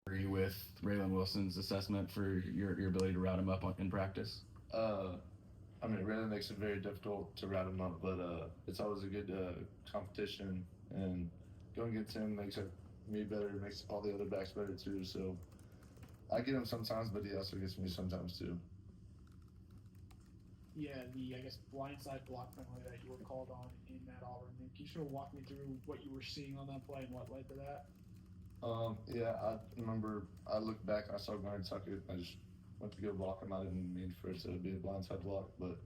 Agree with Raylan Wilson's assessment for your ability to route him up in practice? Uh, I mean, it really makes it very difficult to route him up, but it's always a good competition, and going against him makes me better, makes all the other backs better too. So I get him sometimes, but he also gets me sometimes too. Yeah, the I guess blindside block penalty that you were called on in that Auburn game. Can you sort of walk me through what you were seeing on that play and what led to that? Yeah, I remember I looked back and I saw Garner Tucker. I just went to go block him. I didn't mean for it to be a blindside block, but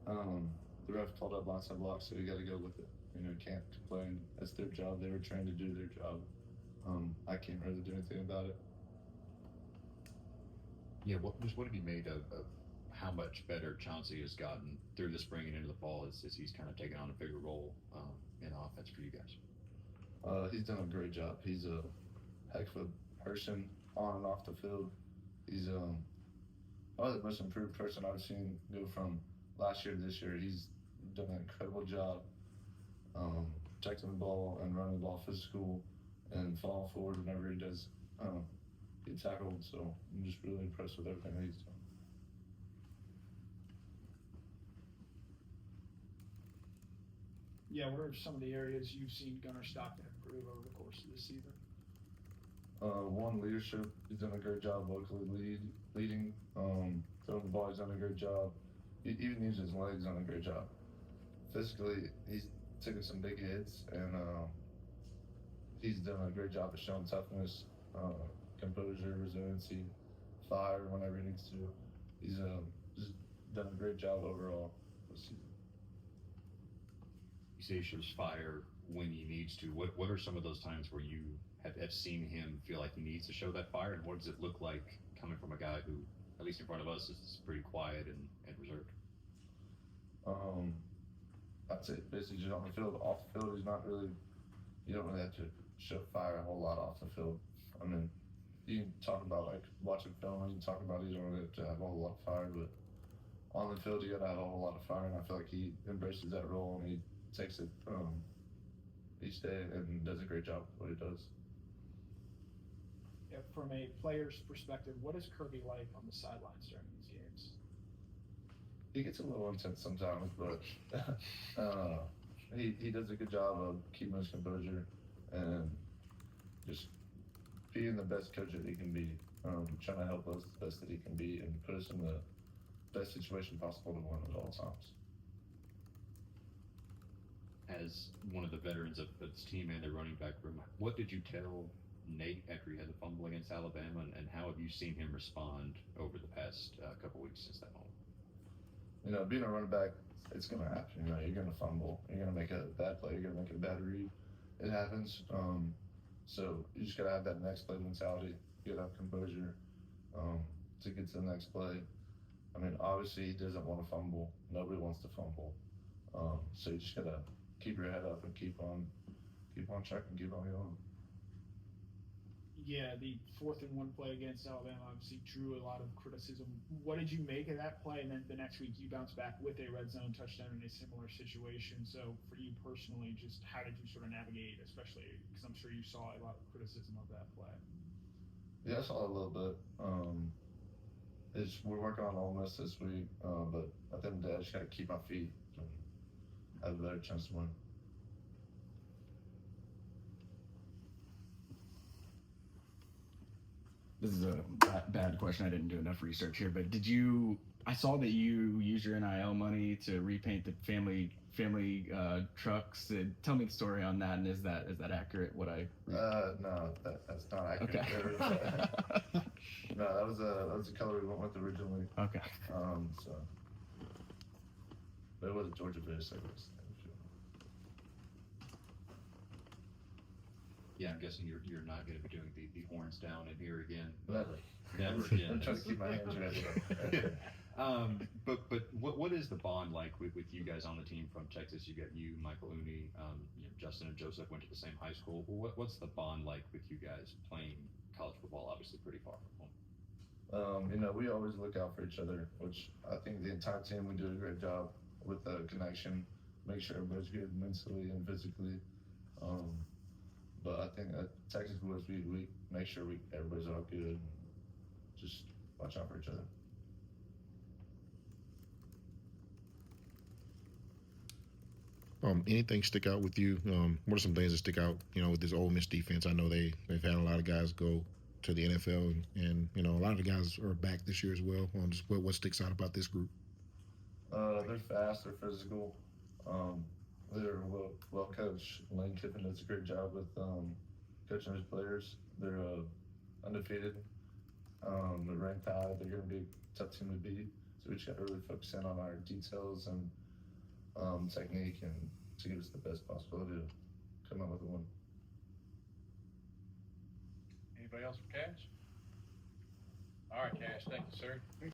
um, the ref called out blindside block, so you got to go with it. You can't complain. That's their job. They were trained to do their job. I can't really do anything about it. Yeah, what have you made of how much better Chauncey has gotten through the spring and into the fall as he's kind of taken on a bigger role in offense for you guys? He's done a great job. He's a heck of a person on and off the field. He's probably the most improved person I've seen go from last year to this year. He's done an incredible job protecting the ball and running the ball physical and falling forward whenever he does get tackled. So I'm just really impressed with everything that he's done. Yeah, what are some of the areas you've seen Gunnar Stockton improve over the course of the season? One, leadership. He's done a great job leading. Throwing the ball, he's done a great job. Even using his legs, done a great job. Physically, he's taken some big hits, and he's done a great job of showing toughness, composure, resiliency, fire whenever he needs to. He's just done a great job overall this season. You say he shows fire when he needs to. What are some of those times where you have seen him feel like he needs to show that fire, and what does it look like coming from a guy who, at least in front of us, is pretty quiet and reserved? Um, I'd say basically just on the field. Off the field, he's not really. You don't really have to show fire a whole lot off the field. I mean, you can talk about like watching film. You can talk about you don't really have to have a whole lot of fire, but on the field you gotta have a whole lot of fire. And I feel like he embraces that role and he takes it each day and does a great job with what he does. Yeah, from a player's perspective, what is Kirby like on the sidelines during these games? He gets a little intense sometimes, but he does a good job of keeping his composure and just being the best coach that he can be, trying to help us the best that he can be and put us in the best situation possible to win at all times. As one of the veterans of this team and their running back room, what did you tell Nate after he had the fumble against Alabama, and how have you seen him respond over the past couple weeks since that moment? Being a running back, it's going to happen. You're going to fumble. You're going to make a bad play. You're going to make a bad read. It happens. So you just got to have that next play mentality. You got to have composure to get to the next play. I mean, obviously, he doesn't want to fumble. Nobody wants to fumble. So you just got to keep your head up and keep on checking, keep on going. Yeah, the 4th-and-1 play against Alabama obviously drew a lot of criticism. What did you make of that play? And then the next week you bounced back with a red zone touchdown in a similar situation. So for you personally, just how did you sort of navigate, especially because I'm sure you saw a lot of criticism of that play? Yeah, I saw a little bit. We're working on Ole Miss this week, but at the end of the day, I just got to keep my feet and have a better chance to win. This is a bad question. I didn't do enough research here, but I saw that you use your NIL money to repaint the family trucks. Tell me the story on that, and is that accurate? No, that's not accurate. Okay. No, that was the color we went with originally. Okay. So, but it was a Georgia Bears service. Yeah, I'm guessing you're not going to be doing the horns down in here again. Never. Never again. I'm trying to keep my hands ready. But what is the bond like with you guys on the team from Texas? You got you, Michael Uni, Justin and Joseph went to the same high school. What's the bond like with you guys playing college football? Obviously, pretty far from home. We always look out for each other, which I think the entire team we do a great job with the connection. Make sure everybody's good mentally and physically. But I think Texas was we make sure everybody's all good, and just watch out for each other. Anything stick out with you? What are some things that stick out? With this Ole Miss defense, I know they've had a lot of guys go to the NFL, and a lot of the guys are back this year as well. Just what sticks out about this group? They're fast, they're physical, um, they're well coached. Lane Kiffin does a great job with coaching his players. They're undefeated. They're ranked high. They're going to be a tough team to beat. So we just got to really focus in on our details and technique, and to give us the best possibility to come out with a win. Anybody else for Cash? All right, Cash. Thank you, sir.